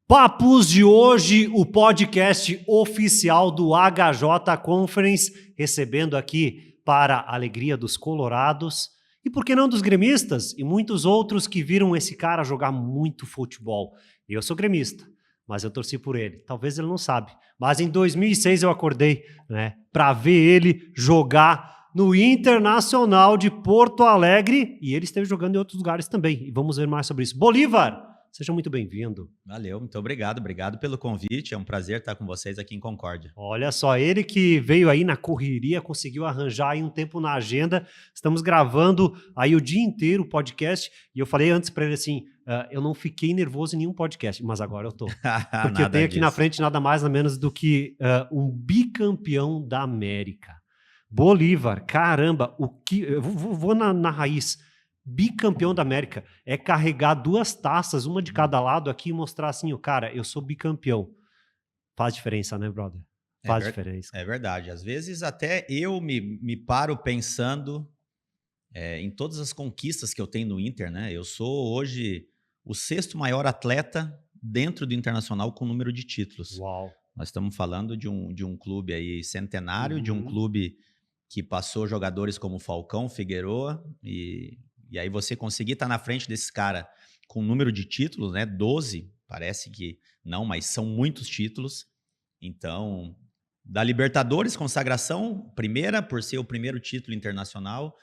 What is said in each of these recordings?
Papos de hoje, o podcast oficial do HJ Conference, recebendo aqui para a alegria dos colorados e por que não dos gremistas e muitos outros que viram esse cara jogar muito futebol. Eu sou gremista, mas eu torci por ele. Talvez ele não sabe, mas em 2006 eu acordei, para ver ele jogar no Internacional de Porto Alegre e ele esteve jogando em outros lugares também. E vamos ver mais sobre isso. Bolívar! Seja muito bem-vindo. Valeu, muito obrigado. Obrigado pelo convite. É um prazer estar com vocês aqui em Concórdia. Olha só, ele que veio aí na correria, conseguiu arranjar aí um tempo na agenda. Estamos gravando aí o dia inteiro o podcast. E eu falei antes para ele assim, eu não fiquei nervoso em nenhum podcast, mas agora eu tô. Porque eu tenho aqui na frente nada mais nada menos do que um bicampeão da América. Bolívar, caramba, eu vou na raiz. Bicampeão da América é carregar duas taças, uma de cada lado aqui e mostrar assim, cara, eu sou bicampeão. Faz diferença, né, brother? Faz diferença. É verdade. Às vezes até eu me paro pensando em todas as conquistas que eu tenho no Inter, né? Eu sou hoje o sexto maior atleta dentro do Internacional com número de títulos. Uau. Nós estamos falando de um clube aí centenário, de um clube que passou jogadores como Falcão, Figueroa e aí você conseguir estar na frente desse cara com número de títulos, né? 12, parece que não, mas são muitos títulos. Então, da Libertadores, consagração, primeira por ser o primeiro título internacional,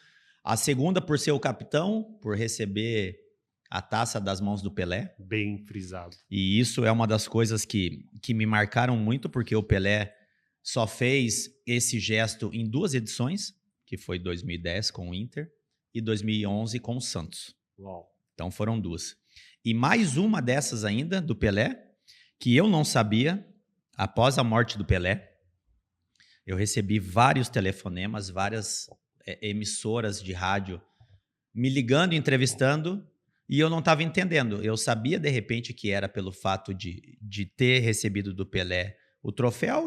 a segunda por ser o capitão, por receber a taça das mãos do Pelé. Bem frisado. E isso é uma das coisas que me marcaram muito, porque o Pelé só fez esse gesto em duas edições, que foi 2010 com o Inter, e 2011 com o Santos. Uau. Então foram duas. E mais uma dessas ainda, do Pelé, que eu não sabia, após a morte do Pelé, eu recebi vários telefonemas, várias emissoras de rádio me ligando, entrevistando, e eu não estava entendendo. Eu sabia, de repente, que era pelo fato de ter recebido do Pelé o troféu,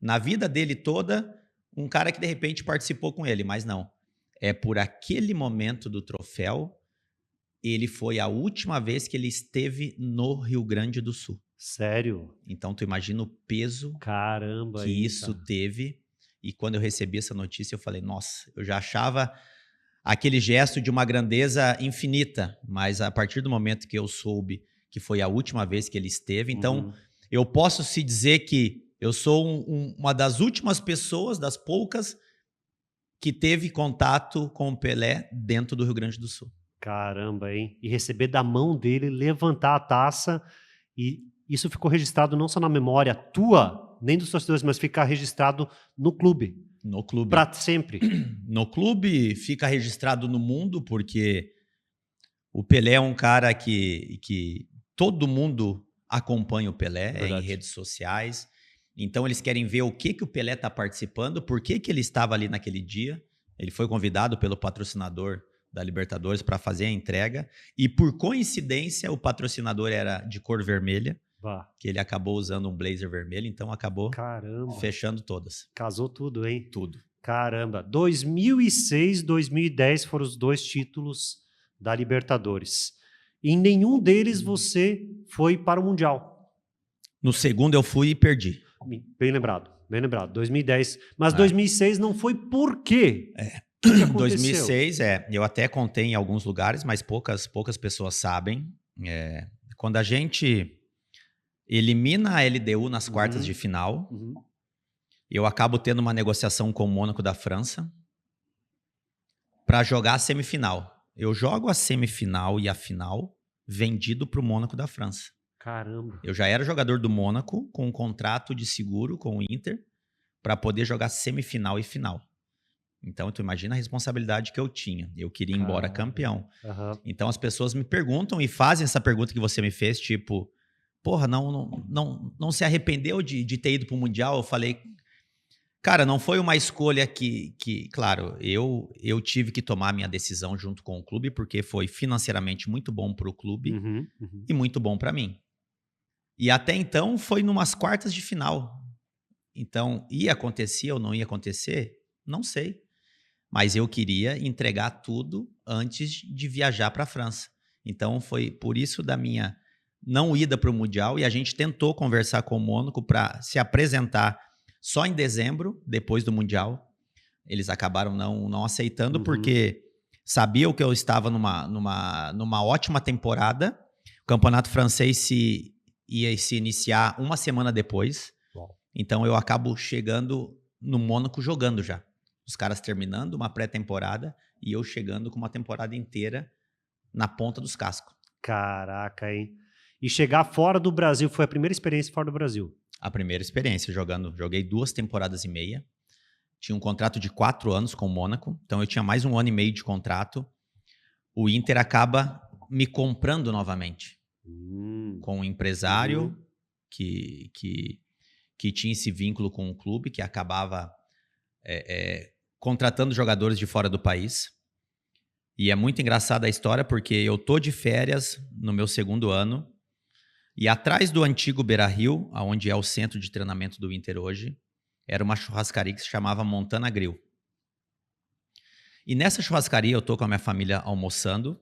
na vida dele toda, um cara que, de repente, participou com ele, mas não. É por aquele momento do troféu, ele foi a última vez que ele esteve no Rio Grande do Sul. Sério? Então, tu imagina o peso Caramba, que isso teve. E quando eu recebi essa notícia, eu falei, nossa, eu já achava aquele gesto de uma grandeza infinita, mas a partir do momento que eu soube que foi a última vez que ele esteve, então eu posso se dizer que eu sou uma das últimas pessoas, das poucas, que teve contato com o Pelé dentro do Rio Grande do Sul. Caramba, hein? E receber da mão dele, levantar a taça, e isso ficou registrado não só na memória tua, nem dos torcedores, mas ficar registrado no clube. No clube. Para sempre. No clube fica registrado no mundo, porque o Pelé é um cara que todo mundo acompanha o Pelé em redes sociais. Então, eles querem ver o que o Pelé está participando, por que ele estava ali naquele dia. Ele foi convidado pelo patrocinador da Libertadores para fazer a entrega. E, por coincidência, o patrocinador era de cor vermelha, que ele acabou usando um blazer vermelho, então acabou fechando todas. Casou tudo, hein? Tudo. Caramba. 2006, 2010 foram os dois títulos da Libertadores. Em nenhum deles você foi para o Mundial. No segundo eu fui e perdi. Bem lembrado, 2010. Mas 2006 não foi por quê? O que aconteceu? 2006, eu até contei em alguns lugares, mas poucas pessoas sabem. Quando a gente elimina a LDU nas quartas de final, eu acabo tendo uma negociação com o Mônaco da França para jogar a semifinal. Eu jogo a semifinal e a final vendido para o Mônaco da França. Caramba. Eu já era jogador do Mônaco com um contrato de seguro com o Inter para poder jogar semifinal e final. Então, tu imagina a responsabilidade que eu tinha. Eu queria ir embora campeão. Então, as pessoas me perguntam e fazem essa pergunta que você me fez, tipo, porra, não se arrependeu de ter ido para o Mundial? Eu falei, cara, não foi uma escolha que claro, eu tive que tomar a minha decisão junto com o clube, porque foi financeiramente muito bom para o clube e muito bom para mim. E até então foi numas quartas de final. Então, ia acontecer ou não ia acontecer? Não sei. Mas eu queria entregar tudo antes de viajar para a França. Então, foi por isso da minha não ida para o Mundial, e a gente tentou conversar com o Mônaco para se apresentar só em dezembro, depois do Mundial. Eles acabaram não aceitando, porque sabiam que eu estava numa ótima temporada. O campeonato francês ia se iniciar uma semana depois. Uau. Então eu acabo chegando no Mônaco jogando já. Os caras terminando uma pré-temporada e eu chegando com uma temporada inteira na ponta dos cascos. Caraca, hein? E chegar fora do Brasil, foi a primeira experiência fora do Brasil? A primeira experiência jogando. Joguei 2 temporadas e meia. Tinha um contrato de 4 anos com o Mônaco, então eu tinha mais 1 ano e meio de contrato. O Inter acaba me comprando novamente com um empresário que tinha esse vínculo com o clube, que acabava contratando jogadores de fora do país. E é muito engraçada a história, porque eu tô de férias no meu 2º ano, e atrás do antigo Beira-Rio, onde é o centro de treinamento do Inter hoje, era uma churrascaria que se chamava Montana Grill. E nessa churrascaria eu tô com a minha família almoçando,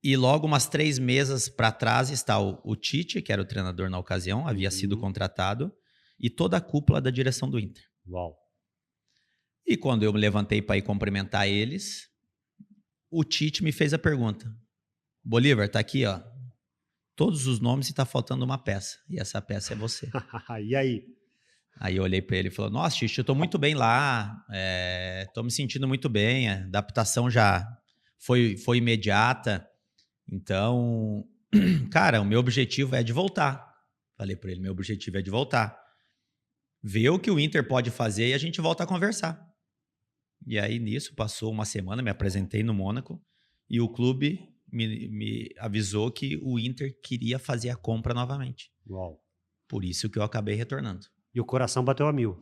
e logo umas 3 mesas para trás está o Tite, que era o treinador na ocasião, havia sido contratado, e toda a cúpula da direção do Inter. Uau. E quando eu me levantei para ir cumprimentar eles, o Tite me fez a pergunta: Bolívar, tá aqui, ó, todos os nomes e tá faltando uma peça, e essa peça é você. E aí? Aí eu olhei para ele e falei: nossa, Tite, eu tô muito bem lá, tô me sentindo muito bem, a adaptação já foi imediata, então, cara, o meu objetivo é de voltar. Falei para ele: meu objetivo é de voltar. Ver o que o Inter pode fazer e a gente volta a conversar. E aí, nisso, passou uma semana, me apresentei no Mônaco, e o clube me avisou que o Inter queria fazer a compra novamente. Uau. Por isso que eu acabei retornando. E o coração bateu a 1000?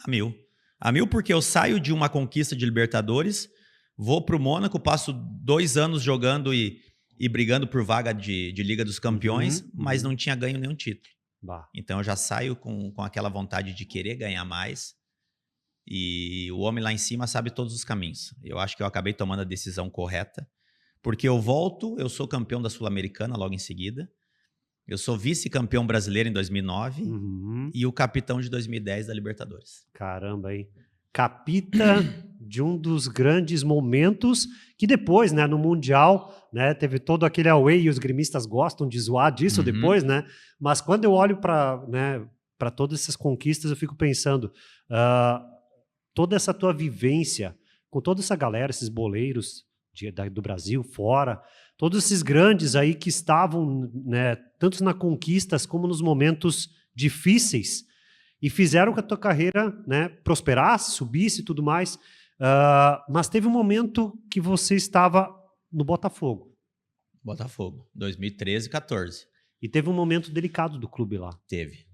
A 1000. A 1000 porque eu saio de uma conquista de Libertadores, vou pro Mônaco, passo 2 anos jogando e brigando por vaga de Liga dos Campeões, mas não tinha ganho nenhum título. Bah. Então eu já saio com aquela vontade de querer ganhar mais, e o homem lá em cima sabe todos os caminhos. Eu acho que eu acabei tomando a decisão correta, porque eu volto, eu sou campeão da Sul-Americana logo em seguida, eu sou vice-campeão brasileiro em 2009 e o capitão de 2010 da Libertadores. Caramba, hein? Capita de um dos grandes momentos que depois, né, no Mundial, né, teve todo aquele away, e os gremistas gostam de zoar disso depois, né? Mas quando eu olho para, né, para todas essas conquistas, eu fico pensando, toda essa tua vivência com toda essa galera, esses boleiros do Brasil, fora, todos esses grandes aí que estavam, né, tanto nas conquistas como nos momentos difíceis, e fizeram que a tua carreira, né, prosperasse, subisse e tudo mais. Mas teve um momento que você estava no Botafogo. Botafogo, 2013 e 14. E teve um momento delicado do clube lá. Teve.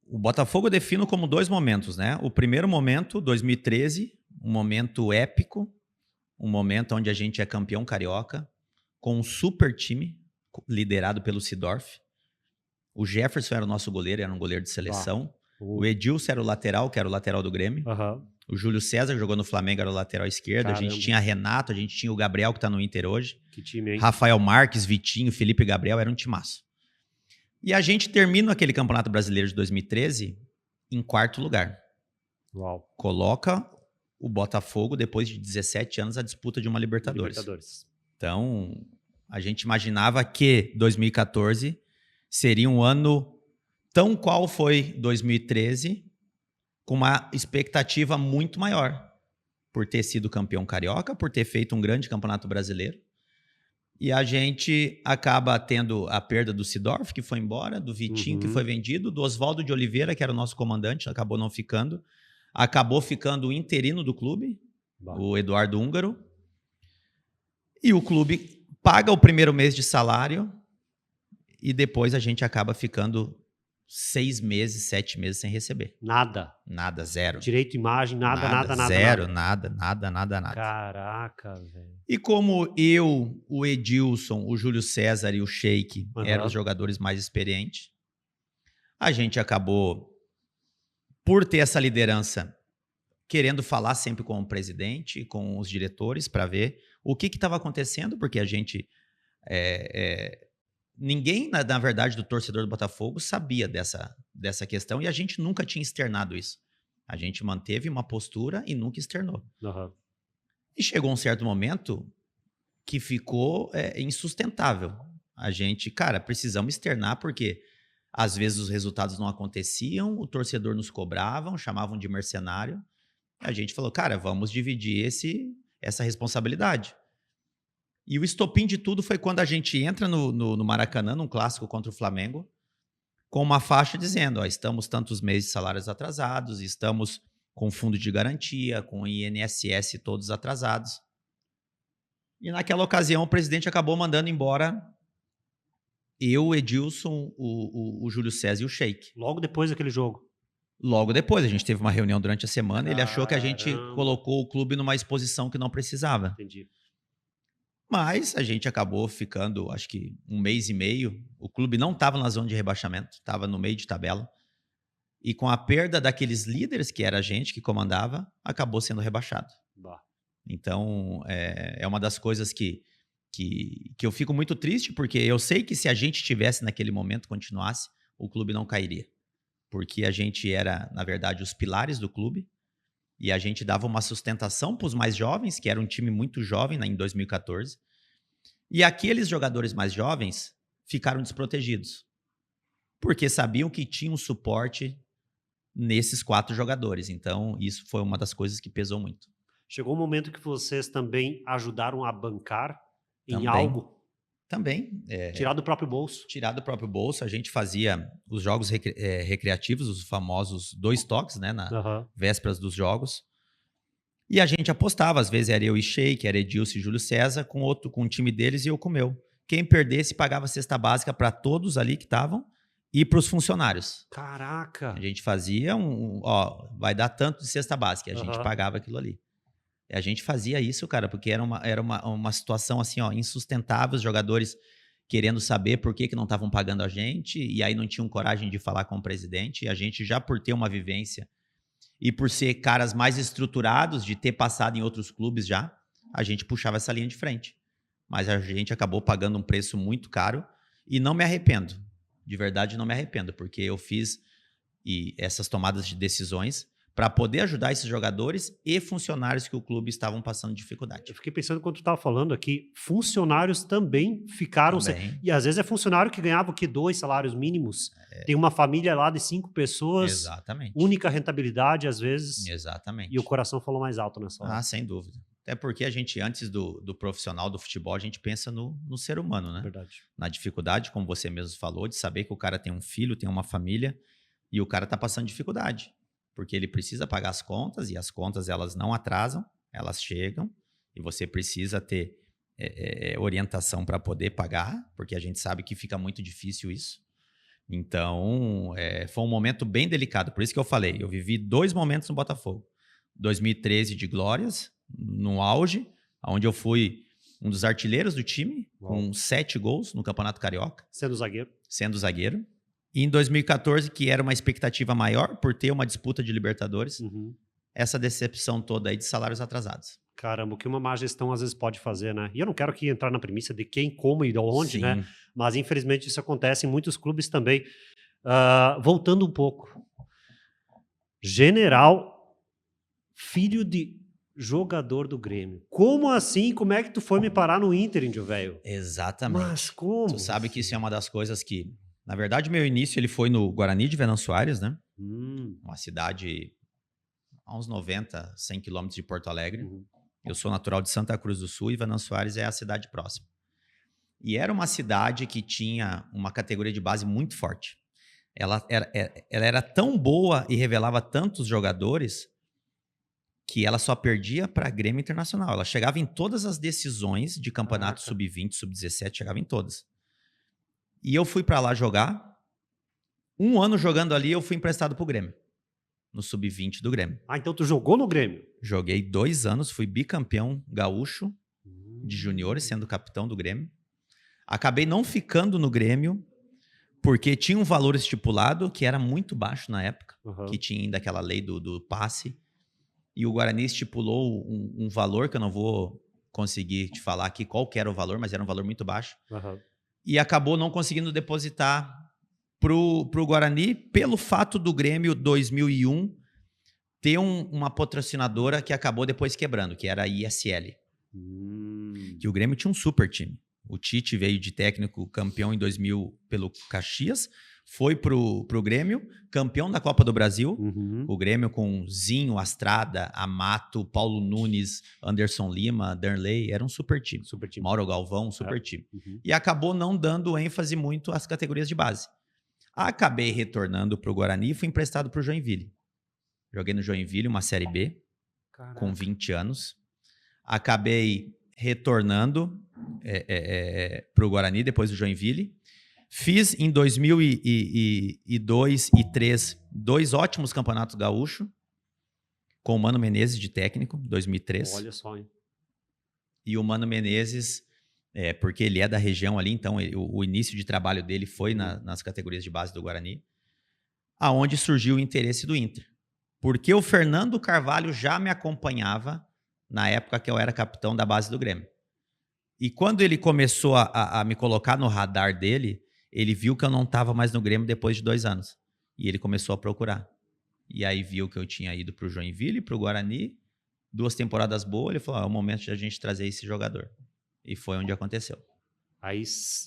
O Botafogo eu defino como 2 momentos, né? O primeiro momento, 2013, um momento épico, um momento onde a gente é campeão carioca, com um super time liderado pelo Seedorf. O Jefferson era o nosso goleiro, era um goleiro de seleção. O Edilson era o lateral, que era o lateral do Grêmio. O Júlio César, que jogou no Flamengo, era o lateral esquerdo. Caramba. A gente tinha Renato, a gente tinha o Gabriel, que tá no Inter hoje. Que time, hein? Rafael Marques, Vitinho, Felipe Gabriel, era um timaço. E a gente termina aquele Campeonato Brasileiro de 2013 em 4º lugar. Uau. Coloca o Botafogo, depois de 17 anos, a disputa de uma Libertadores. Então, a gente imaginava que 2014 seria um ano tão qual foi 2013, com uma expectativa muito maior, por ter sido campeão carioca, por ter feito um grande campeonato brasileiro. E a gente acaba tendo a perda do Seedorf, que foi embora, do Vitinho, que foi vendido, do Oswaldo de Oliveira, que era o nosso comandante, acabou não ficando. Acabou ficando o interino do clube, o Eduardo Húngaro. E o clube paga o primeiro mês de salário e depois a gente acaba ficando 6 meses, 7 meses sem receber. Nada. Nada, zero. Direito de imagem, nada. Zero, nada. Caraca, velho. E como eu, o Edilson, o Júlio César e o Sheik eram os jogadores mais experientes, a gente acabou, por ter essa liderança, querendo falar sempre com o presidente e com os diretores para ver o que estava acontecendo, porque a gente ninguém, na verdade, do torcedor do Botafogo sabia dessa questão e a gente nunca tinha externado isso. A gente manteve uma postura e nunca externou. Uhum. E chegou um certo momento que ficou insustentável. A gente, cara, precisamos externar porque às vezes os resultados não aconteciam, o torcedor nos cobravam, chamavam de mercenário. A gente falou, cara, vamos dividir essa responsabilidade. E o estopim de tudo foi quando a gente entra no Maracanã, num clássico contra o Flamengo, com uma faixa dizendo, ó, estamos tantos meses de salários atrasados, estamos com fundo de garantia, com INSS todos atrasados. E naquela ocasião o presidente acabou mandando embora eu, o Edilson, o Júlio César e o Sheik. Logo depois daquele jogo? Logo depois, a gente teve uma reunião durante a semana, ele achou que a gente colocou o clube numa exposição que não precisava. Entendi. Mas a gente acabou ficando, acho que 1 mês e meio. O clube não estava na zona de rebaixamento, estava no meio de tabela. E com a perda daqueles líderes, que era a gente que comandava, acabou sendo rebaixado. Bah. Então, é uma das coisas que eu fico muito triste, porque eu sei que se a gente tivesse naquele momento, continuasse, o clube não cairia. Porque a gente era, na verdade, os pilares do clube. E a gente dava uma sustentação para os mais jovens, que era um time muito jovem em 2014. E aqueles jogadores mais jovens ficaram desprotegidos. Porque sabiam que tinham suporte nesses 4 jogadores. Então, isso foi uma das coisas que pesou muito. Chegou um momento que vocês também ajudaram a bancar em Também. algo? Também. Tirar do próprio bolso? Tirar do próprio bolso. A gente fazia os jogos recreativos, os famosos 2 toques, né, na vésperas dos jogos. E a gente apostava. Às vezes era eu e Sheik, era Edilson e Júlio César, com um time deles e eu com o meu. Quem perdesse pagava cesta básica para todos ali que estavam e para os funcionários. Caraca! A gente fazia vai dar tanto de cesta básica. A gente pagava aquilo ali. E a gente fazia isso, cara, porque era uma situação assim, insustentável, os jogadores querendo saber por que não estavam pagando a gente, e aí não tinham coragem de falar com o presidente, e a gente já por ter uma vivência e por ser caras mais estruturados, de ter passado em outros clubes já, a gente puxava essa linha de frente. Mas a gente acabou pagando um preço muito caro e não me arrependo. De verdade, não me arrependo, porque eu fiz essas tomadas de decisões para poder ajudar esses jogadores e funcionários que o clube estavam passando dificuldade. Eu fiquei pensando, quando tu estava falando aqui, funcionários também ficaram... E às vezes é funcionário que ganhava o quê? 2 salários mínimos. Tem uma família lá de 5 pessoas. Exatamente. Única rentabilidade, às vezes. Exatamente. E o coração falou mais alto nessa hora. Ah, sem dúvida. Até porque a gente, antes do profissional do futebol, a gente pensa no ser humano, né? Verdade. Na dificuldade, como você mesmo falou, de saber que o cara tem um filho, tem uma família, e o cara tá passando dificuldade. Porque ele precisa pagar as contas, e as contas elas não atrasam, elas chegam, e você precisa ter orientação para poder pagar, porque a gente sabe que fica muito difícil isso. Então, foi um momento bem delicado, por isso que eu falei, eu vivi 2 momentos no Botafogo. 2013 de glórias, no auge, onde eu fui um dos artilheiros do time, com 7 gols no Campeonato Carioca. Sendo zagueiro. Sendo zagueiro. E em 2014, que era uma expectativa maior por ter uma disputa de Libertadores, essa decepção toda aí de salários atrasados. Caramba, o que uma má gestão às vezes pode fazer, né? E eu não quero aqui entrar na premissa de quem, como e de onde, né? Mas infelizmente isso acontece em muitos clubes também. Voltando um pouco. General, filho de jogador do Grêmio. Como assim? Como é que tu foi me parar no Inter, índio velho? Exatamente. Mas como? Tu sabe que isso é uma das coisas que... Na verdade, meu início ele foi no Guarani de Venâncio Aires, né? Uma cidade a uns 90, 100 quilômetros de Porto Alegre. Eu sou natural de Santa Cruz do Sul e Venâncio Aires é a cidade próxima. E era uma cidade que tinha uma categoria de base muito forte. Ela era tão boa e revelava tantos jogadores que ela só perdia para Grêmio Internacional. Ela chegava em todas as decisões de campeonato sub-20, sub-17, chegava em todas. E eu fui para lá jogar. 1 ano jogando ali, eu fui emprestado pro Grêmio. No sub-20 do Grêmio. Ah, então tu jogou no Grêmio? Joguei 2 anos, fui bicampeão gaúcho de juniores, sendo capitão do Grêmio. Acabei não ficando no Grêmio, porque tinha um valor estipulado que era muito baixo na época, que tinha ainda aquela lei do passe. E o Guarani estipulou um valor que eu não vou conseguir te falar aqui qual que era o valor, mas era um valor muito baixo. e acabou não conseguindo depositar pro Guarani pelo fato do Grêmio 2001 ter uma patrocinadora que acabou depois quebrando, que era a ISL. Que o Grêmio tinha um super time. O Tite veio de técnico campeão em 2000 pelo Caxias, foi pro Grêmio, campeão da Copa do Brasil. O Grêmio com Zinho, Astrada, Amato, Paulo Nunes, Anderson Lima, Darley, era um super time. Mauro Galvão, super time. E acabou não dando ênfase muito às categorias de base. Acabei retornando pro Guarani e fui emprestado pro Joinville. Joguei no Joinville uma Série B, com 20 anos. Acabei retornando pro Guarani, depois do Joinville. Fiz em 2002 e 2003 2 ótimos campeonatos gaúchos, com o Mano Menezes de técnico, 2003. Olha só, hein? E o Mano Menezes, porque ele é da região ali, então o início de trabalho dele foi nas categorias de base do Guarani, aonde surgiu o interesse do Inter. Porque o Fernando Carvalho já me acompanhava na época que eu era capitão da base do Grêmio. E quando ele começou a me colocar no radar dele, ele viu que eu não estava mais no Grêmio depois de 2 anos. E ele começou a procurar. E aí viu que eu tinha ido para o Joinville, para o Guarani, 2 temporadas boas, ele falou, é o momento de a gente trazer esse jogador. E foi onde aconteceu. Aí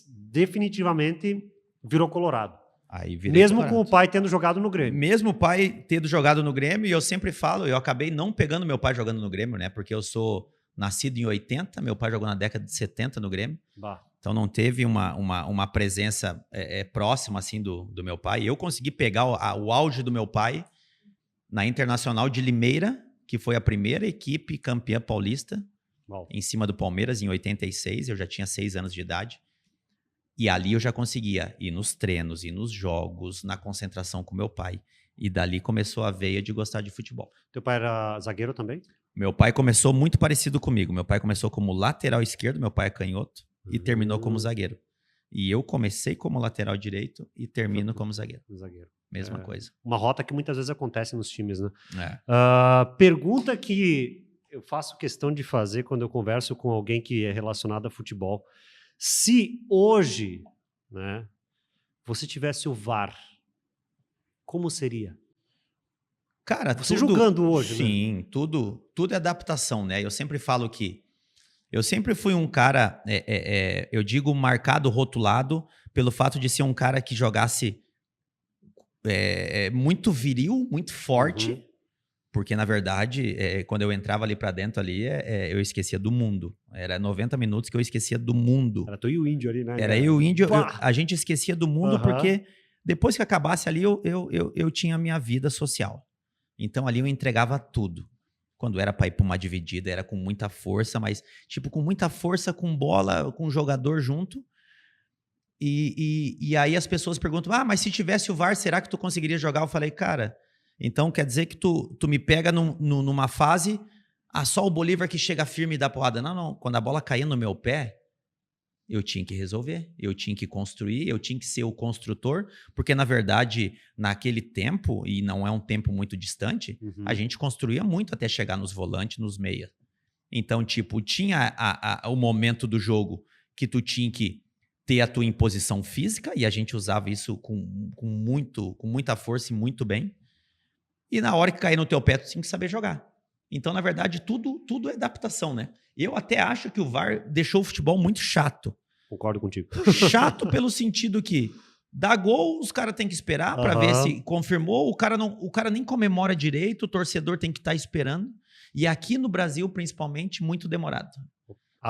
definitivamente virou colorado. Aí mesmo colorado. Com o pai tendo jogado no Grêmio. Mesmo o pai tendo jogado no Grêmio, e eu sempre falo, eu acabei não pegando meu pai jogando no Grêmio, né? Porque eu sou nascido em 80, meu pai jogou na década de 70 no Grêmio. Então não teve uma presença próxima assim do meu pai. Eu consegui pegar o auge do meu pai na Internacional de Limeira, que foi a primeira equipe campeã paulista, em cima do Palmeiras, em 86. Eu já tinha 6 anos de idade. E ali eu já conseguia ir nos treinos, ir nos jogos, na concentração com meu pai. E dali começou a veia de gostar de futebol. Teu pai era zagueiro também? Meu pai começou muito parecido comigo. Meu pai começou como lateral esquerdo, meu pai é canhoto, e terminou como zagueiro. E eu comecei como lateral direito e termino como zagueiro. Mesma coisa. Uma rota que muitas vezes acontece nos times, né? É. Pergunta que eu faço questão de fazer quando eu converso com alguém que é relacionado a futebol. Se hoje, né, você tivesse o VAR, como seria? Cara, você jogando hoje, sim, né? Tudo é adaptação, né? Eu sempre falo que eu sempre fui um cara, eu digo marcado, rotulado, pelo fato de ser um cara que jogasse muito viril, muito forte, porque na verdade, quando eu entrava ali pra dentro ali, eu esquecia do mundo. Era 90 minutos que eu esquecia do mundo. Era tu e o Índio ali, né? Era eu e o Índio, a gente esquecia do mundo porque depois que acabasse ali, eu tinha a minha vida social. Então ali eu entregava tudo. Quando era para ir para uma dividida, era com muita força, mas tipo com muita força, com bola, com jogador junto. E aí as pessoas perguntam, mas se tivesse o VAR, será que tu conseguiria jogar? Eu falei, cara, então quer dizer que tu me pega numa fase, só o Bolívar que chega firme e dá porrada. Não. Quando a bola caía no meu pé, eu tinha que resolver, eu tinha que construir, eu tinha que ser o construtor, porque na verdade, naquele tempo, e não é um tempo muito distante, a gente construía muito até chegar nos volantes, nos meias. Então, tipo, tinha o momento do jogo que tu tinha que ter a tua imposição física, e a gente usava isso com muita força e muito bem. E na hora que cair no teu pé, tu tinha que saber jogar. Então, na verdade, tudo é adaptação, né? Eu até acho que o VAR deixou o futebol muito chato. Concordo contigo. Chato pelo sentido que dá gol, os caras têm que esperar para ver se confirmou. O cara nem comemora direito, o torcedor tem que estar esperando. E aqui no Brasil, principalmente, muito demorado.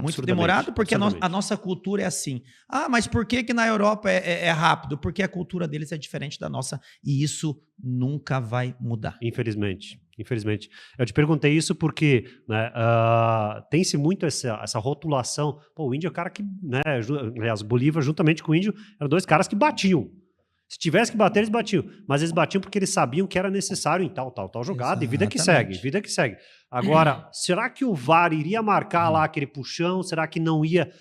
Muito demorado, porque a nossa cultura é assim. Mas por que na Europa é rápido? Porque a cultura deles é diferente da nossa e isso nunca vai mudar. Infelizmente. Eu te perguntei isso porque, né, tem-se muito essa rotulação. Pô, o Índio é o cara que, né, aliás, Bolívar juntamente com o Índio eram 2 caras que batiam. Se tivesse que bater, eles batiam. Mas eles batiam porque eles sabiam que era necessário em tal jogada. E vida que segue. Agora, será que o VAR iria marcar lá aquele puxão? Será que não ia?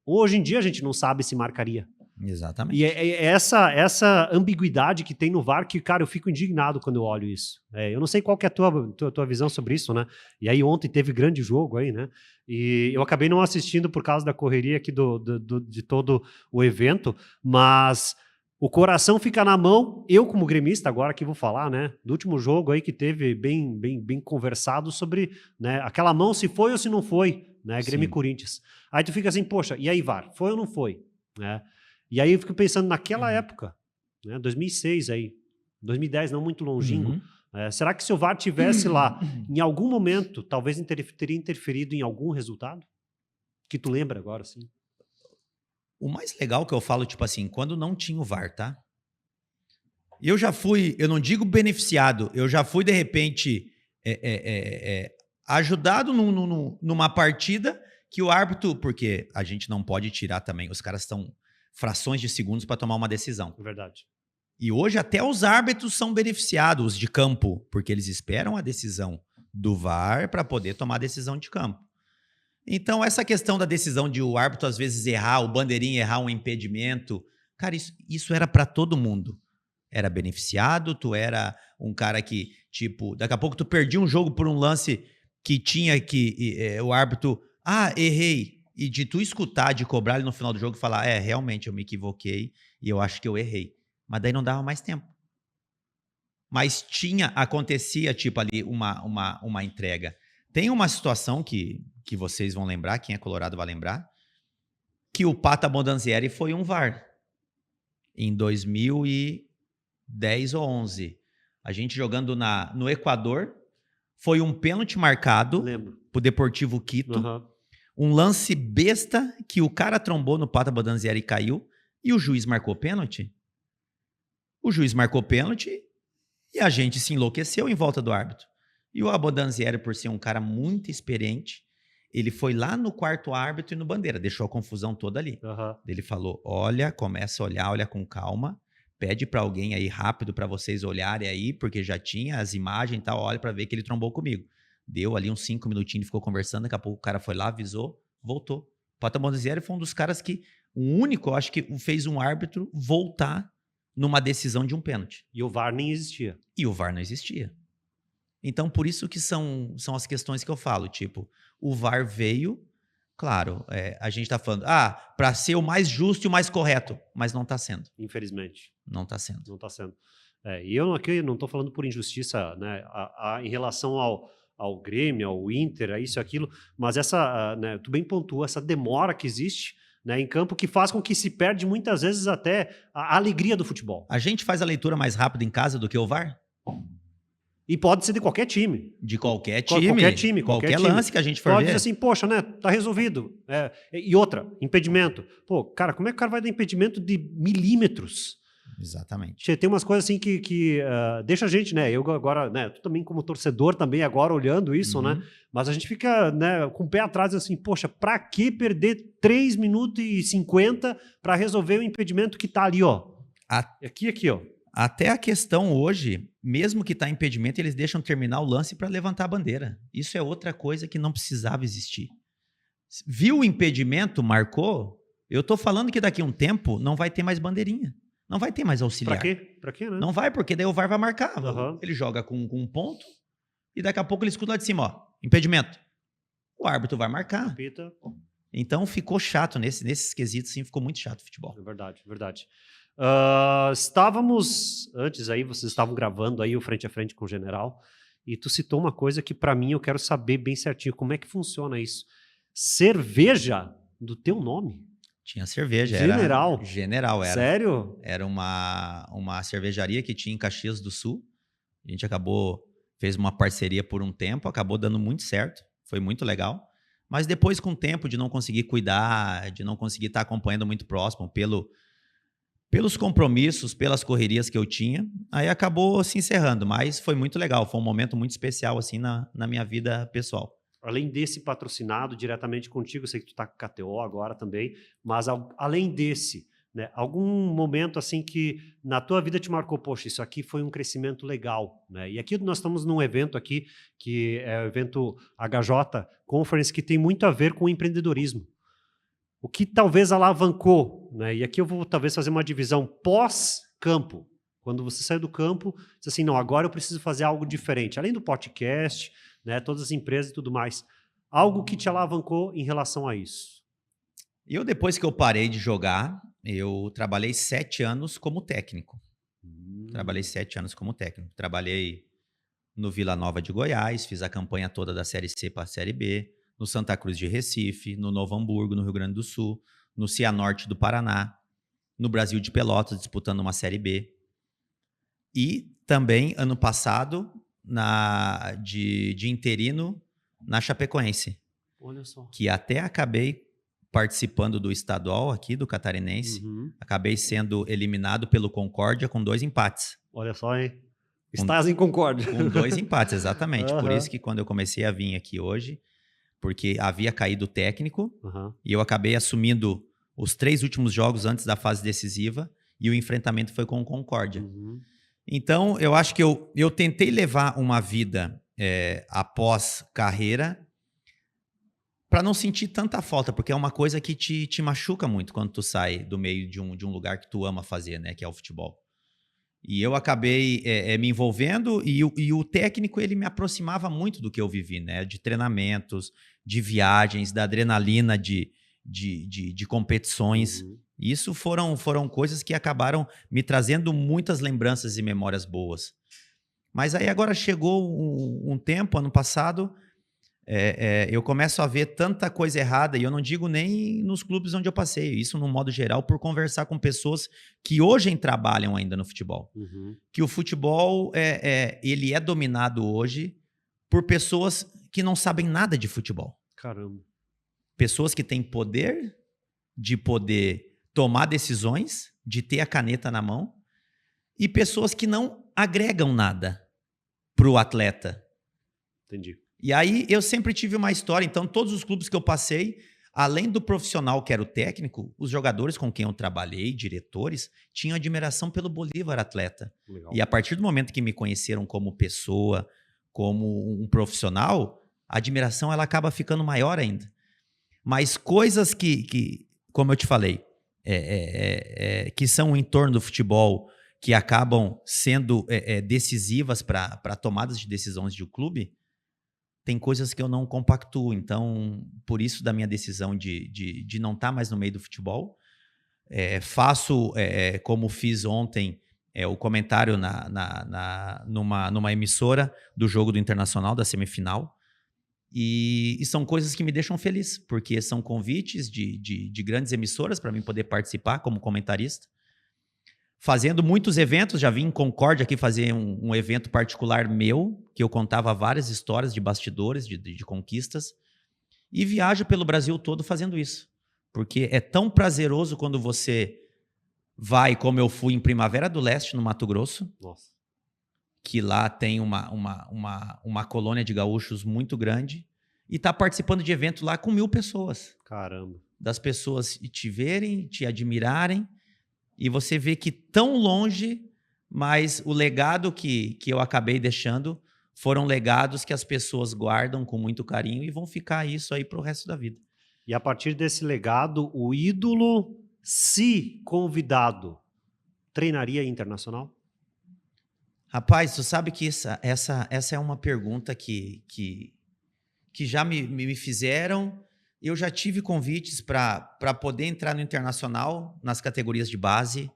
Hoje em dia a gente não sabe se marcaria. Exatamente. E é essa ambiguidade que tem no VAR que, cara, eu fico indignado quando eu olho isso. Eu não sei qual que é a tua visão sobre isso, né? E aí ontem teve grande jogo aí, né? E eu acabei não assistindo por causa da correria aqui de todo o evento, mas o coração fica na mão. Eu, como gremista, agora que vou falar, né? Do último jogo aí que teve bem conversado sobre, né, aquela mão se foi ou se não foi, né? Grêmio e Corinthians. Aí tu fica assim, poxa, e aí VAR? Foi ou não foi? Né? E aí eu fico pensando naquela época, né, 2006 aí, 2010 não muito longínquo, será que se o VAR tivesse lá, em algum momento, talvez teria interferido em algum resultado? Que tu lembra agora, assim? O mais legal que eu falo, tipo assim, quando não tinha o VAR, tá? Eu já fui, eu não digo beneficiado, eu já fui, de repente, ajudado numa partida que o árbitro, porque a gente não pode tirar também, os caras estão frações de segundos para tomar uma decisão. Verdade. E hoje até os árbitros são beneficiados, os de campo, porque eles esperam a decisão do VAR para poder tomar a decisão de campo. Então, essa questão da decisão de o árbitro às vezes errar, o bandeirinha errar um impedimento, cara, isso era para todo mundo. Era beneficiado, tu era um cara que, tipo, daqui a pouco tu perdia um jogo por um lance que tinha que o árbitro, errei. E de tu escutar, de cobrar ele no final do jogo e falar, realmente eu me equivoquei e eu acho que eu errei. Mas daí não dava mais tempo. Mas acontecia, tipo, ali uma entrega. Tem uma situação que vocês vão lembrar, quem é colorado vai lembrar, que o Pata Bondanzieri foi um VAR. Em 2010 ou 11. A gente jogando no Equador, foi um pênalti marcado pro Deportivo Quito. Um lance besta que o cara trombou no Pata Bondanzieri e caiu, e o juiz marcou pênalti. O juiz marcou pênalti e a gente se enlouqueceu em volta do árbitro. E o Abondanzieri, por ser um cara muito experiente, ele foi lá no quarto árbitro e no bandeira, deixou a confusão toda ali. Ele falou, começa a olhar, olha com calma, pede para alguém aí rápido para vocês olharem aí, porque já tinha as imagens e tal, olha para ver que ele trombou comigo. Deu ali uns 5 minutinhos, ficou conversando, daqui a pouco o cara foi lá, avisou, voltou. O Pata Bondanzieri foi um dos caras que, o único, eu acho que fez um árbitro voltar numa decisão de um pênalti. E o VAR nem existia. E o VAR não existia. Então, por isso que são as questões que eu falo, tipo, o VAR veio, claro, a gente tá falando, para ser o mais justo e o mais correto, mas não tá sendo. Infelizmente. Não tá sendo. Não tá sendo. E eu aqui não tô falando por injustiça, né, em relação ao Grêmio, ao Inter, a isso e aquilo, mas né, tu bem pontua, essa demora que existe, né, em campo, que faz com que se perde muitas vezes até a alegria do futebol. A gente faz a leitura mais rápida em casa do que o VAR? E pode ser de qualquer time. De qualquer time. Qualquer lance que a gente for pode ver. Dizer assim, poxa, né, tá resolvido. E outra, impedimento. Pô, cara, como é que o cara vai dar impedimento de milímetros? Exatamente. Tem umas coisas assim que deixa a gente, né, eu agora, né, tu também como torcedor também agora olhando isso, né, mas a gente fica, né, com o pé atrás assim, poxa, pra que perder 3 minutos e 50 para resolver o impedimento que tá ali, ó. Aqui, ó. Até a questão hoje, mesmo que tá impedimento, eles deixam terminar o lance para levantar a bandeira. Isso é outra coisa que não precisava existir. Viu o impedimento, marcou? Eu tô falando que daqui a um tempo não vai ter mais bandeirinha. Não vai ter mais auxiliar. Pra quê, né? Não vai, porque daí o VAR vai marcar. Ele joga com um ponto e daqui a pouco ele escuta lá de cima, ó, impedimento. O árbitro vai marcar. Repita. Então ficou chato, nesses quesitos, sim, ficou muito chato o futebol. É verdade. Estávamos, antes aí, vocês estavam gravando aí o Frente a Frente com o General, e tu citou uma coisa que pra mim eu quero saber bem certinho, como é que funciona isso? Cerveja do teu nome? Tinha cerveja. General era. Sério? Era uma cervejaria que tinha em Caxias do Sul. A gente fez uma parceria por um tempo, acabou dando muito certo. Foi muito legal. Mas depois, com o tempo de não conseguir cuidar, de não conseguir estar acompanhando muito próximo, pelos compromissos, pelas correrias que eu tinha, aí acabou se encerrando. Mas foi muito legal. Foi um momento muito especial assim na minha vida pessoal. Além desse patrocinado diretamente contigo, eu sei que tu tá com KTO agora também, mas além desse, né, algum momento assim que na tua vida te marcou, poxa, isso aqui foi um crescimento legal, né? E aqui nós estamos num evento aqui, que é o evento HJ Conference, que tem muito a ver com o empreendedorismo. o que talvez alavancou, né? E aqui eu vou talvez fazer uma divisão pós-campo. Quando você sai do campo, diz assim, não, agora eu preciso fazer algo diferente. Além do podcast, né, todas as empresas e tudo mais. Algo que te alavancou em relação a isso. Depois que eu parei de jogar, eu trabalhei 7 anos como técnico. Trabalhei 7 anos como técnico. Trabalhei no Vila Nova de Goiás, fiz a campanha toda da Série C para a Série B, no Santa Cruz de Recife, no Novo Hamburgo, no Rio Grande do Sul, no Cianorte do Paraná, no Brasil de Pelotas, disputando uma Série B. E também, ano passado, de interino na Chapecoense. Olha só. Que até acabei participando do estadual aqui, do Catarinense. Acabei sendo eliminado pelo Concórdia com 2 empates. Olha só, hein? Estás em Concórdia. Com 2 empates, exatamente. Por isso que quando eu comecei a vir aqui hoje, porque havia caído o técnico, e eu acabei assumindo os 3 últimos jogos antes da fase decisiva, e o enfrentamento foi com o Concórdia. Então, eu acho que eu tentei levar uma vida após carreira para não sentir tanta falta, porque é uma coisa que te machuca muito quando tu sai do meio de um lugar que tu ama fazer, né, que é o futebol. E eu acabei me envolvendo e o técnico ele me aproximava muito do que eu vivi, né, de treinamentos, de viagens, da adrenalina de competições. Isso foram coisas que acabaram me trazendo muitas lembranças e memórias boas. Mas aí agora chegou um tempo, ano passado, eu começo a ver tanta coisa errada, e eu não digo nem nos clubes onde eu passei, isso no modo geral, por conversar com pessoas que hoje trabalham ainda no futebol. Que o futebol ele é dominado hoje por pessoas que não sabem nada de futebol. Caramba. Pessoas que têm poder de poder tomar decisões, de ter a caneta na mão, e pessoas que não agregam nada para o atleta. Entendi. E aí eu sempre tive uma história, então todos os clubes que eu passei, além do profissional que era o técnico, os jogadores com quem eu trabalhei, diretores, tinham admiração pelo Bolívar atleta. Legal. E a partir do momento que me conheceram como pessoa, como um profissional, a admiração ela acaba ficando maior ainda. Mas coisas que como eu te falei, que são em torno do futebol, que acabam sendo decisivas para tomadas de decisões de um clube, tem coisas que eu não compactuo. Então, por isso da minha decisão de não estar mais no meio do futebol. Faço, como fiz ontem, o comentário numa emissora do jogo do Internacional, da semifinal. E são coisas que me deixam feliz, porque são convites de grandes emissoras para mim poder participar como comentarista. Fazendo muitos eventos, já vim em Concórdia aqui fazer um evento particular meu, que eu contava várias histórias de bastidores, de conquistas, e viajo pelo Brasil todo fazendo isso. Porque é tão prazeroso quando você vai, como eu fui em Primavera do Leste, no Mato Grosso. Nossa. Que lá tem uma colônia de gaúchos muito grande, e tá participando de evento lá com 1000 pessoas. Caramba. Das pessoas te verem, te admirarem, e você vê que tão longe, mas o legado que eu acabei deixando foram legados que as pessoas guardam com muito carinho e vão ficar isso aí pro resto da vida. E a partir desse legado, o ídolo, se convidado, treinaria internacional? Rapaz, tu sabe que essa é uma pergunta que já me fizeram. Eu já tive convites para poder entrar no internacional, nas categorias de base.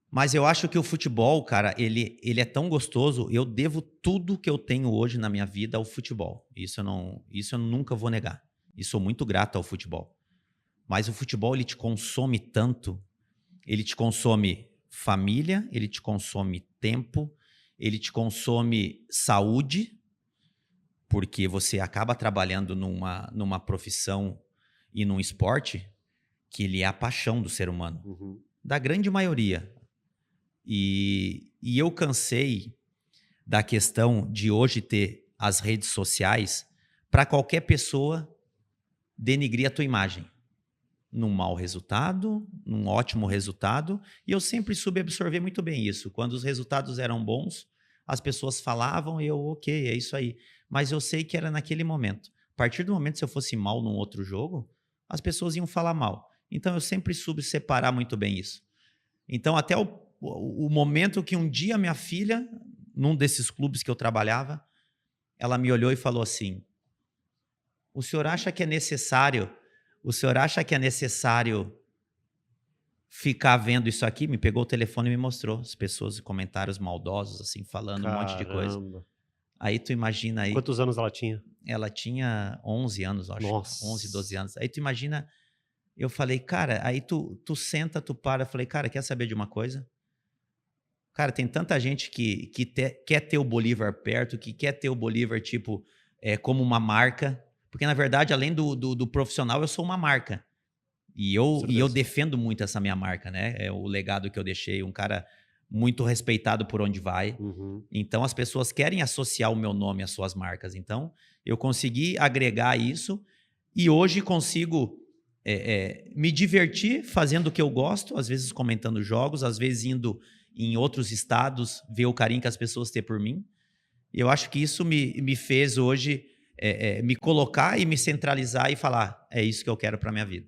Mas eu acho que o futebol, cara, ele é tão gostoso. Eu devo tudo que eu tenho hoje na minha vida ao futebol. Isso eu nunca vou negar. E sou muito grato ao futebol. Mas o futebol, ele te consome tanto. Ele te consome família, ele te consome tempo, ele te consome saúde, porque você acaba trabalhando numa profissão e num esporte que ele é a paixão do ser humano, da grande maioria. E eu cansei da questão de hoje ter as redes sociais para qualquer pessoa denigrir a tua imagem. Num mau resultado, num ótimo resultado, e eu sempre soube absorver muito bem isso. Quando os resultados eram bons, as pessoas falavam e eu, ok, é isso aí. Mas eu sei que era naquele momento. A partir do momento que se eu fosse mal num outro jogo, as pessoas iam falar mal. Então, eu sempre soube separar muito bem isso. Então, até o momento que um dia minha filha, num desses clubes que eu trabalhava, ela me olhou e falou assim, o senhor acha que é necessário ficar vendo isso aqui? Me pegou o telefone e me mostrou as pessoas, comentários maldosos, assim, falando um monte de coisa. Aí tu imagina aí... Quantos anos ela tinha? Ela tinha 11 anos, acho. Nossa. 11, 12 anos. Aí tu imagina... Eu falei, cara, aí tu senta, tu para. Eu falei, cara, quer saber de uma coisa? Cara, tem tanta gente que quer ter o Bolívar perto, que quer ter o Bolívar, tipo, como uma marca. Porque, na verdade, além do profissional, eu sou uma marca. E eu defendo muito essa minha marca, né? É o legado que eu deixei, um cara muito respeitado por onde vai. Uhum. Então, as pessoas querem associar o meu nome às suas marcas. Então, eu consegui agregar isso e hoje consigo me divertir fazendo o que eu gosto, às vezes comentando jogos, às vezes indo em outros estados, ver o carinho que as pessoas têm por mim. E eu acho que isso me fez hoje me colocar e me centralizar e falar, é isso que eu quero para minha vida.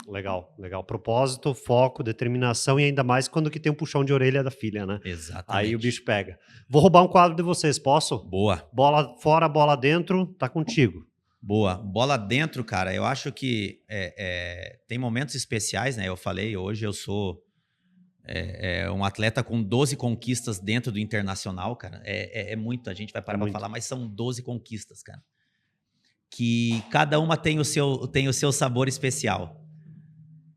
Legal, legal. Propósito, foco, determinação e ainda mais quando que tem um puxão de orelha da filha, né? Exatamente. Aí o bicho pega. Vou roubar um quadro de vocês, posso? Boa. Bola fora, bola dentro, tá contigo. Boa. Bola dentro, cara, eu acho que tem momentos especiais, né? Eu falei, hoje eu sou um atleta com 12 conquistas dentro do internacional, cara. É muito, a gente vai parar pra falar, mas são 12 conquistas, cara. Que cada uma tem o seu sabor especial.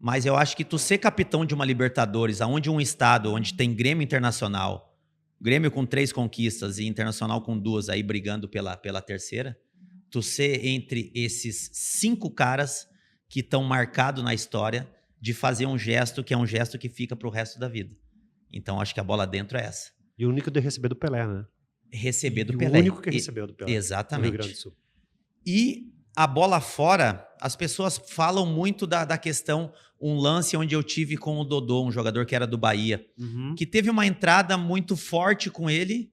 Mas eu acho que tu ser capitão de uma Libertadores, onde um estado, onde tem Grêmio Internacional, Grêmio com 3 conquistas e Internacional com 2, aí brigando pela terceira, tu ser entre esses 5 caras que estão marcados na história de fazer um gesto que é um gesto que fica pro resto da vida. Então, acho que a bola dentro é essa. E o único de receber do Pelé, né? Receber do Pelé. O único que recebeu do Pelé. Exatamente. No Rio Grande do Sul. E a bola fora, as pessoas falam muito da questão, um lance onde eu tive com o Dodô, um jogador que era do Bahia, que teve uma entrada muito forte com ele,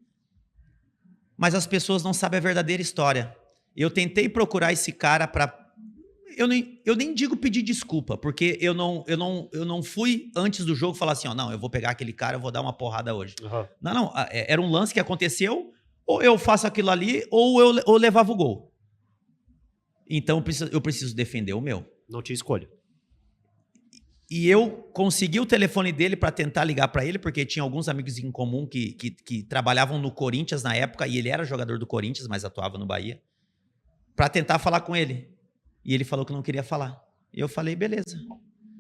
mas as pessoas não sabem a verdadeira história. Eu tentei procurar esse cara para... Eu nem digo pedir desculpa, porque eu não fui antes do jogo falar assim, ó, não, eu vou pegar aquele cara, eu vou dar uma porrada hoje. Uhum. Não, era um lance que aconteceu, ou eu faço aquilo ali, ou eu levava o gol. Então, eu preciso defender o meu. Não tinha escolha. E eu consegui o telefone dele para tentar ligar para ele, porque tinha alguns amigos em comum que trabalhavam no Corinthians na época, e ele era jogador do Corinthians, mas atuava no Bahia, para tentar falar com ele. E ele falou que não queria falar. E eu falei, beleza.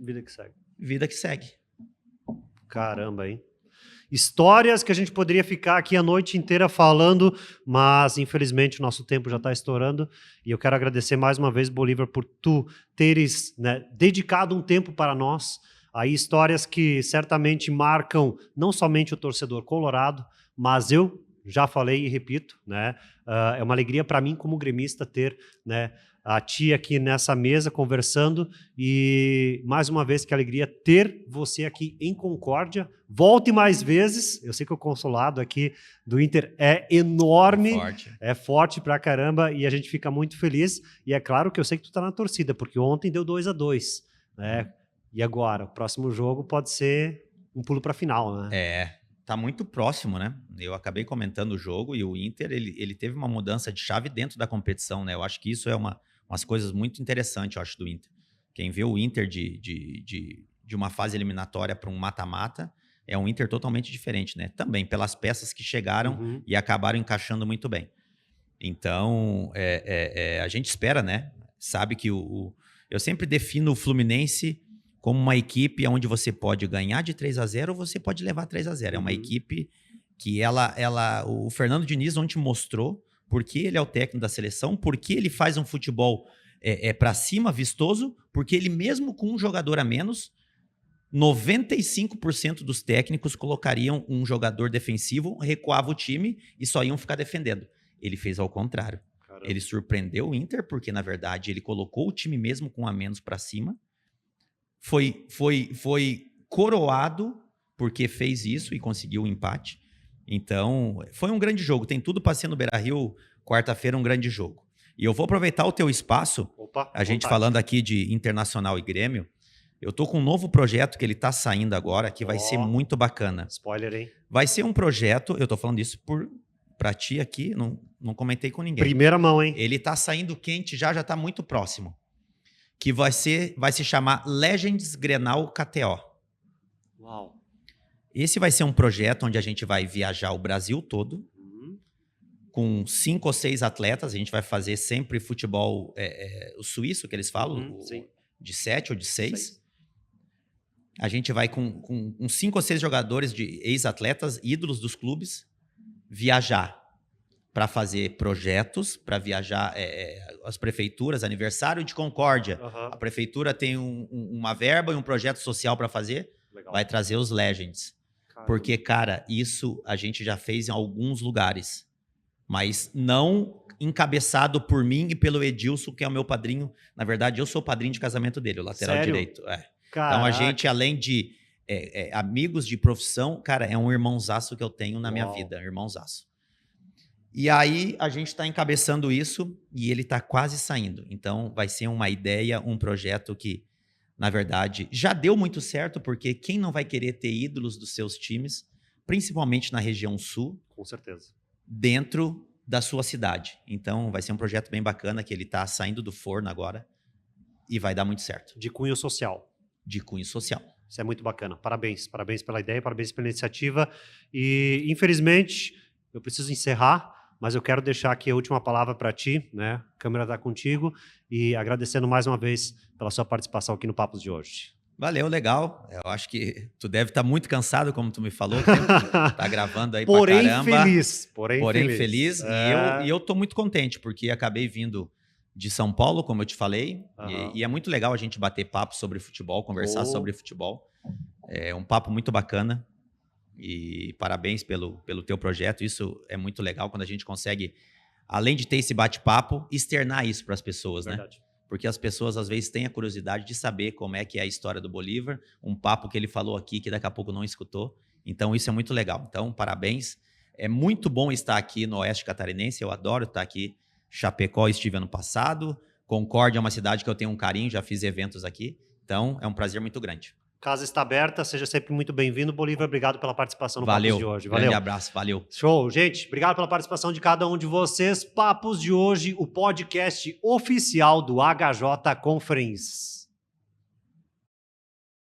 Vida que segue. Vida que segue. Caramba, hein? Histórias que a gente poderia ficar aqui a noite inteira falando, mas infelizmente o nosso tempo já está estourando e eu quero agradecer mais uma vez, Bolívar, por tu teres, né, dedicado um tempo para nós, aí histórias que certamente marcam não somente o torcedor colorado, mas eu já falei e repito, né, é uma alegria para mim como gremista ter, né, a tia aqui nessa mesa conversando e mais uma vez que alegria ter você aqui em Concórdia. Volte mais vezes, eu sei que o consulado aqui do Inter é enorme, é forte pra caramba e a gente fica muito feliz e é claro que eu sei que tu tá na torcida, porque ontem deu 2-2, né? E agora, o próximo jogo pode ser um pulo pra final, né? Tá muito próximo, né? Eu acabei comentando o jogo e o Inter, ele teve uma mudança de chave dentro da competição, né? Eu acho que isso é umas coisas muito interessantes, eu acho, do Inter. Quem vê o Inter de uma fase eliminatória para um mata-mata é um Inter totalmente diferente, né? Também pelas peças que chegaram e acabaram encaixando muito bem. Então, a gente espera, né? Sabe que eu sempre defino o Fluminense como uma equipe onde você pode ganhar de 3-0 ou você pode levar 3-0. É uma equipe que o Fernando Diniz ontem mostrou porque ele é o técnico da seleção, porque ele faz um futebol para cima, vistoso, porque ele mesmo com um jogador a menos, 95% dos técnicos colocariam um jogador defensivo, recuava o time e só iam ficar defendendo. Ele fez ao contrário. Caramba. Ele surpreendeu o Inter, porque na verdade ele colocou o time mesmo com a menos para cima, foi coroado porque fez isso e conseguiu o empate. Então, foi um grande jogo. Tem tudo para ser no Beira-Rio, quarta-feira, um grande jogo. E eu vou aproveitar o teu espaço, a gente falando aqui de Internacional e Grêmio, eu tô com um novo projeto que ele tá saindo agora, que vai ser muito bacana. Spoiler, hein? Vai ser um projeto, eu tô falando isso pra ti aqui, não comentei com ninguém. Primeira mão, hein? Ele tá saindo quente, já tá muito próximo. Que vai se chamar Legends Grenal KTO. Uau. Esse vai ser um projeto onde a gente vai viajar o Brasil todo, com 5 ou 6 atletas. A gente vai fazer sempre futebol o suíço, que eles falam, de 7 ou de 6. A gente vai com 5 ou 6 jogadores de ex-atletas, ídolos dos clubes, viajar para fazer projetos, para viajar as prefeituras, aniversário de Concórdia. A prefeitura tem uma verba e um projeto social para fazer, vai trazer os Legends. Porque, cara, isso a gente já fez em alguns lugares, mas não encabeçado por mim e pelo Edilson, que é o meu padrinho. Na verdade, eu sou o padrinho de casamento dele, o lateral direito. Então, a gente, além de amigos de profissão, cara, é um irmãozaço que eu tenho na minha vida, irmãozaço. E aí, a gente está encabeçando isso e ele está quase saindo. Então, vai ser uma ideia, um projeto que, na verdade, já deu muito certo, porque quem não vai querer ter ídolos dos seus times, principalmente na região sul, com certeza, dentro da sua cidade. Então, vai ser um projeto bem bacana, que ele está saindo do forno agora e vai dar muito certo. De cunho social. De cunho social. Isso é muito bacana. Parabéns. Parabéns pela ideia, parabéns pela iniciativa. E, infelizmente, eu preciso encerrar, mas eu quero deixar aqui a última palavra para ti, né? A câmera está contigo, e agradecendo mais uma vez pela sua participação aqui no Papos de hoje. Valeu, legal. Eu acho que tu deve estar muito cansado, como tu me falou, tá gravando aí pra caramba. Porém feliz. E eu tô muito contente, porque acabei vindo de São Paulo, como eu te falei, e é muito legal a gente bater papo sobre futebol, conversar sobre futebol. É um papo muito bacana. E parabéns pelo teu projeto. Isso é muito legal quando a gente consegue, além de ter esse bate-papo, externar isso para as pessoas, verdade, né? Porque as pessoas às vezes têm a curiosidade de saber como é que é a história do Bolívar, um papo que ele falou aqui que daqui a pouco não escutou. Então isso é muito legal. Então parabéns. É muito bom estar aqui no Oeste Catarinense. Eu adoro estar aqui. Chapecó estive ano passado. Concórdia é uma cidade que eu tenho um carinho, já fiz eventos aqui. Então é um prazer muito grande. Casa está aberta, seja sempre muito bem-vindo. Bolívar, obrigado pela participação no Papos de hoje. Valeu, grande abraço, valeu. Show, gente, obrigado pela participação de cada um de vocês. Papos de hoje, o podcast oficial do HJ Conference.